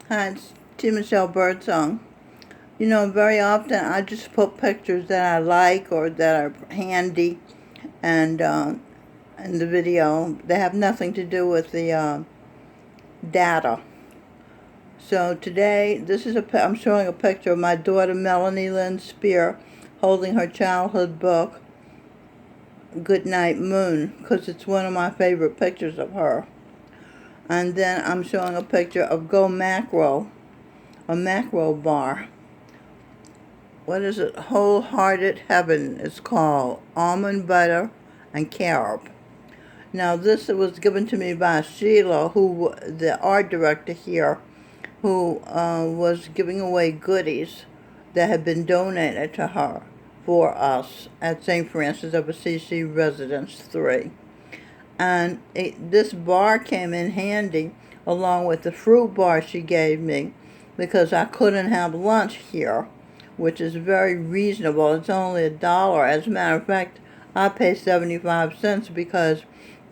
Hi, it's Michelle Birdsong. You know, very often I just put pictures that I like or that are handy, and in the video, they have nothing to do with the data. So today, I'm showing a picture of my daughter Melanie Lynn Spear holding her childhood book, Goodnight Moon, because it's one of my favorite pictures of her. And then I'm showing a picture of Go Macro, a macro bar. What is it? Wholehearted Heaven it's called. Almond butter and carob. Now this was given to me by Sheila, who the art director here, who was giving away goodies that had been donated to her for us at St. Francis of Assisi Residence 3. And this bar came in handy along with the fruit bar she gave me because I couldn't have lunch here, which is very reasonable. It's only $1. As a matter of fact, I pay 75 cents because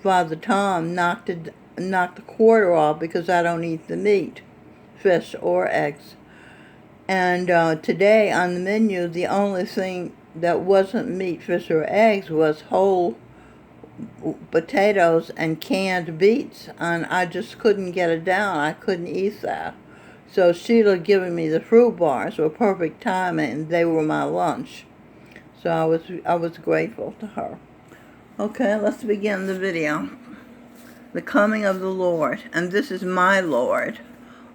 Father Tom knocked the quarter off because I don't eat the meat, fish or eggs. And today on the menu, the only thing that wasn't meat, fish, or eggs was whole potatoes and canned beets, and I just couldn't get it down. I couldn't eat that. So Sheila giving me the fruit bars were perfect timing, and they were my lunch. So I was grateful to her. Okay, let's begin the video. The coming of the Lord, and this is my Lord,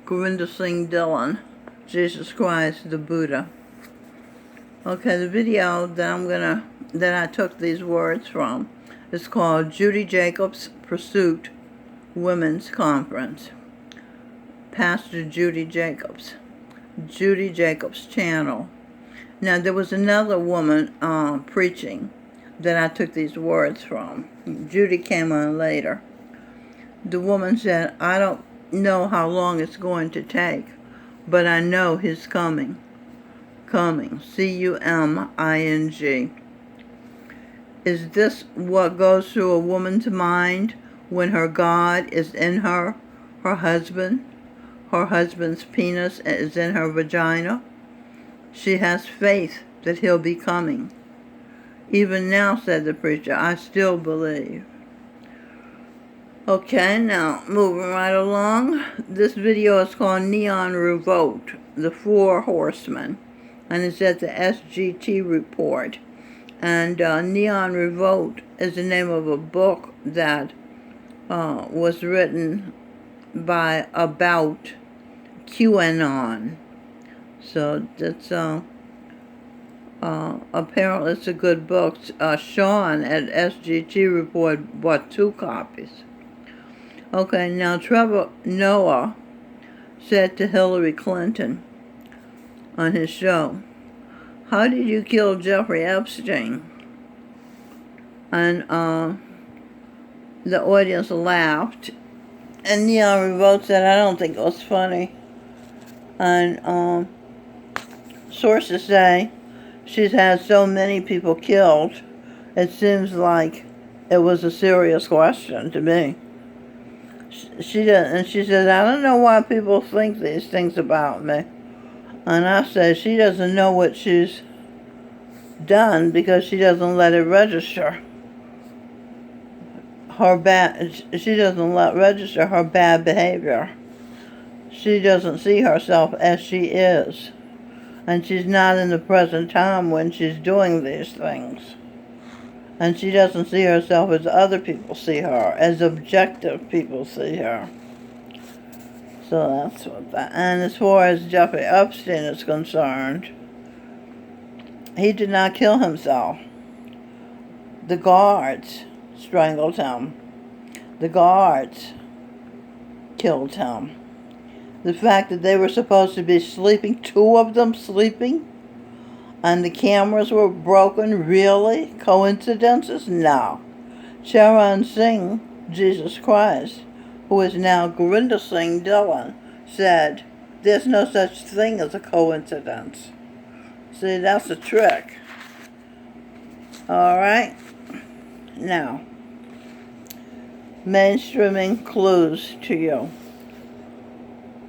Gurinder Singh Dhillon, Jesus Christ the Buddha. Okay, the video that I took these words from is called Judy Jacobs Pursuit Women's Conference. Pastor Judy Jacobs channel. Now there was another woman preaching that I took these words from. Judy came on later. The woman said, I don't know how long it's going to take, but I know he's coming. Coming. C-U-M-I-N-G. Is this what goes through a woman's mind when her God is in her husband? Her husband's penis is in her vagina? She has faith that he'll be coming. Even now, said the preacher, I still believe. Okay, now moving right along. This video is called Neon Revolt, the Four Horsemen, and it's at the SGT report. And Neon Revolt is the name of a book that was written about QAnon. So that's apparently it's a good book. Sean at SGT report bought 2 copies. Okay, now Trevor Noah said to Hillary Clinton on his show, how did you kill Jeffrey Epstein? And the audience laughed. And Neon Revolt said, I don't think it was funny. And sources say she's had so many people killed, it seems like it was a serious question to me. She says, I don't know why people think these things about me. And I say, she doesn't know what she's done because she doesn't let it register. She doesn't register her bad behavior. She doesn't see herself as she is. And she's not in the present time when she's doing these things. And she doesn't see herself as other people see her, as objective people see her. So that's what that. And as far as Jeffrey Epstein is concerned, he did not kill himself. The guards strangled him. The guards killed him. The fact that they were supposed to be sleeping, 2 of them sleeping, and the cameras were broken, really? Coincidences? No. Charan Singh, Jesus Christ, who is now Gurinder Singh Dhillon, said, there's no such thing as a coincidence. See, that's a trick. All right? Now, mainstreaming clues to you.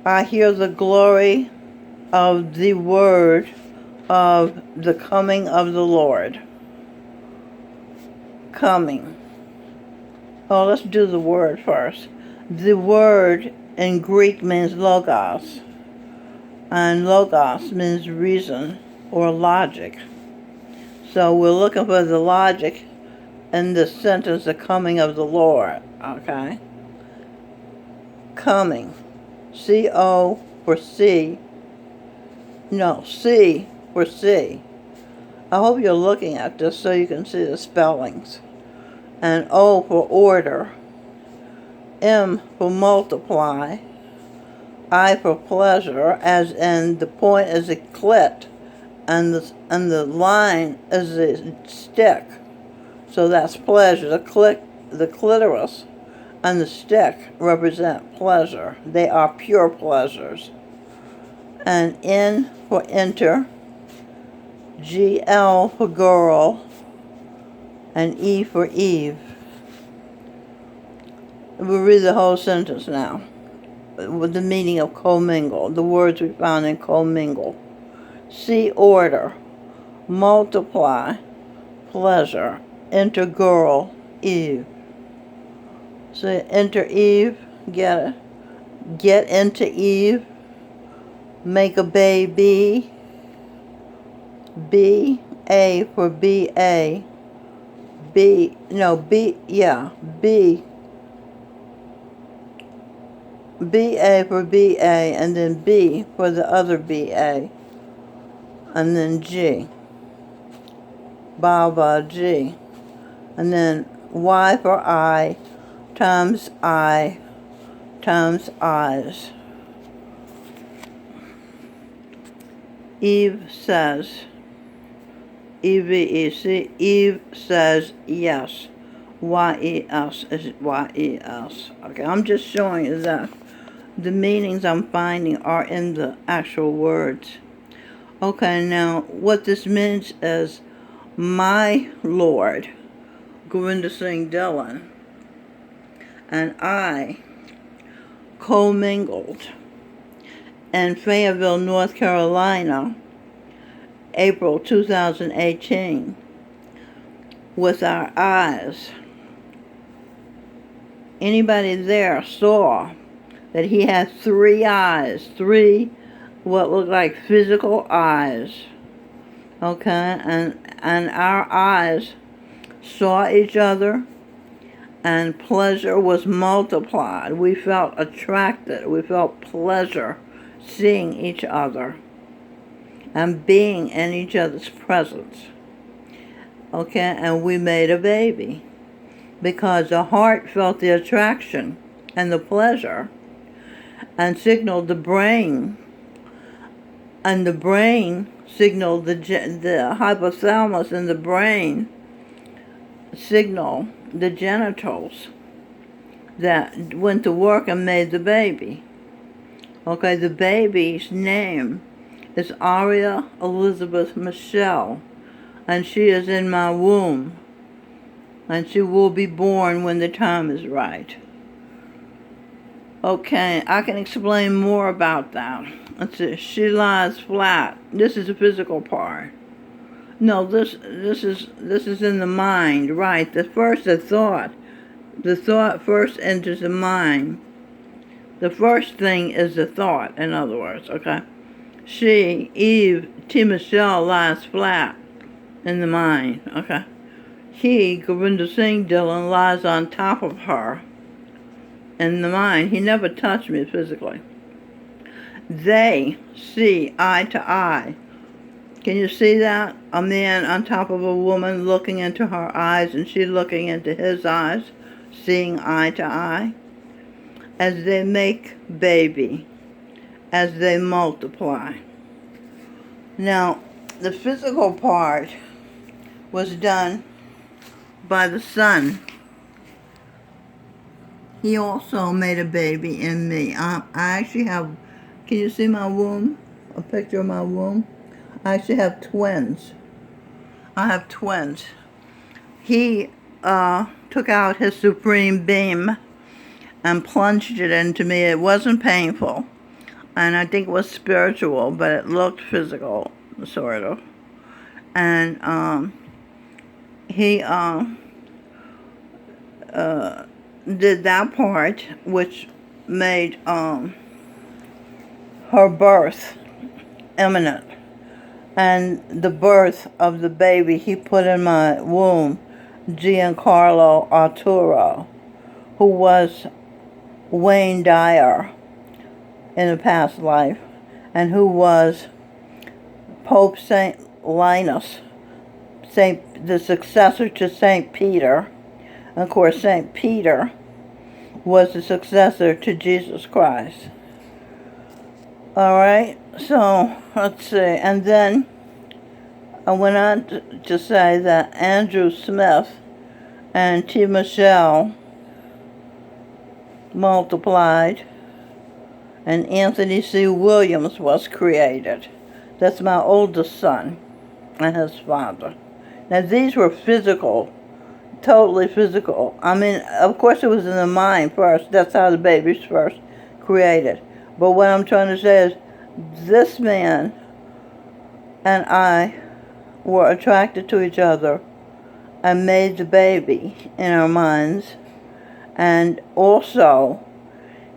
I hear the glory of the word of the coming of the Lord. Coming. Oh, let's do the word first. The word in Greek means logos, and logos means reason or logic. So we're looking for the logic in the sentence, the coming of the Lord, okay? Coming. C-O for C. No, C for C. I hope you're looking at this so you can see the spellings. And O for order. M for multiply. I for pleasure, as in the point is a clit, and the line is a stick. So that's pleasure. The clitoris and the stick represent pleasure. They are pure pleasures. And N for enter, GL for girl, and E for Eve. We'll read the whole sentence now with the meaning of commingle, the words we found in commingle. See order, multiply, pleasure, enter girl, Eve. So enter Eve, get it? Get into Eve, make a baby, B, A for B-A, B, no, B, yeah, B, B-A for B-A, and then B for the other B-A, and then G, Baba, G, and then Y for I, times eyes. Eve says, E-V-E-C, Eve says yes. Y-E-S is Y-E-S. Okay, I'm just showing you that the meanings I'm finding are in the actual words. Okay, now what this means is my Lord, Govinda Singh Dillon, and I commingled in Fayetteville, North Carolina, April 2018, with our eyes. Anybody there saw that he had 3 eyes, 3 what looked like physical eyes, okay, and our eyes saw each other, and pleasure was multiplied. We felt attracted, we felt pleasure seeing each other and being in each other's presence, okay, and we made a baby because the heart felt the attraction and the pleasure and signaled the brain, and the brain signaled the hypothalamus in the brain signal the genitals that went to work and made the baby. Okay, the baby's name is Aria Elizabeth Michelle, and she is in my womb, and she will be born when the time is right. Okay, I can explain more about that. Let's see. She lies flat. This is the physical part. No, this is in the mind, right? The thought first enters the mind. The first thing is the thought, in other words, okay? She, Eve, T. Michelle, lies flat in the mind, okay? He, Govinda Singh Dillon, lies on top of her in the mind. He never touched me physically. They see eye to eye. Can you see that? A man on top of a woman looking into her eyes and she looking into his eyes, seeing eye to eye. As they make baby, as they multiply. Now, the physical part was done by the Son. He also made a baby in me. I actually have, can you see my womb? A picture of my womb? I actually have twins. I have twins. He took out his supreme beam and plunged it into me. It wasn't painful. and I think it was spiritual, but it looked physical, sort of. And he did that part, which made her birth imminent. And the birth of the baby he put in my womb, Giancarlo Arturo, who was Wayne Dyer in a past life, and who was Pope St. Linus, the successor to St. Peter. And of course, St. Peter was the successor to Jesus Christ. All right, so let's see. And then I went on to say that Andrew Smith and T. Michelle multiplied, and Anthony C. Williams was created. That's my oldest son and his father. Now, these were physical, totally physical. I mean, of course it was in the mind first. That's how the baby's first created. But what I'm trying to say is, this man and I were attracted to each other and made the baby in our minds. And also,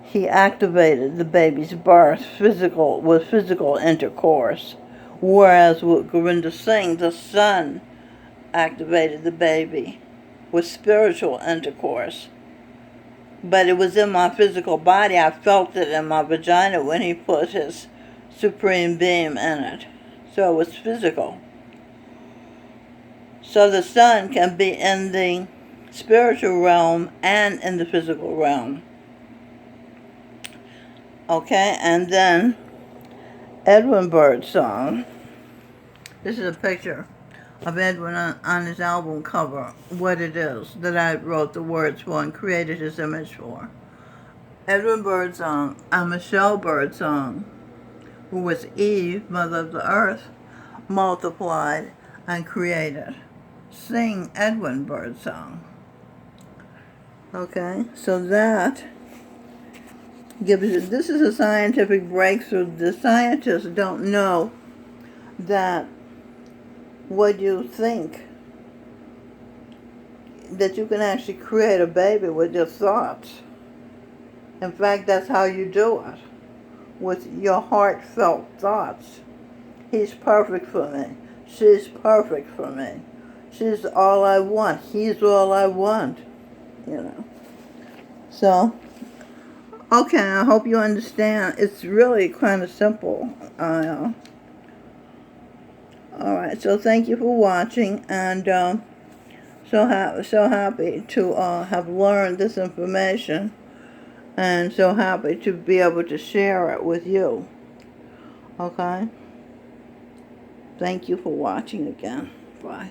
he activated the baby's birth with physical intercourse. Whereas with Gurinder Singh, the son activated the baby with spiritual intercourse. But it was in my physical body. I felt it in my vagina when he put his supreme beam in it. So it was physical. So the son can be in the spiritual realm and in the physical realm. Okay, and then Edwin Birdsong. This is a picture of Edwin on his album cover, What It Is, that I wrote the words for and created his image for. Edwin Birdsong and Michelle Birdsong, who was Eve, mother of the earth, multiplied and created. Sing Edwin Birdsong. Okay, so that gives you, this is a scientific breakthrough. The scientists don't know that what you think, that you can actually create a baby with your thoughts. In fact, that's how you do it, with your heartfelt thoughts. He's perfect for me. She's perfect for me. She's all I want. He's all I want. You know. So, okay, I hope you understand. It's really kind of simple. Alright, so thank you for watching, and so happy to have learned this information, and so happy to be able to share it with you. Okay? Thank you for watching again. Bye.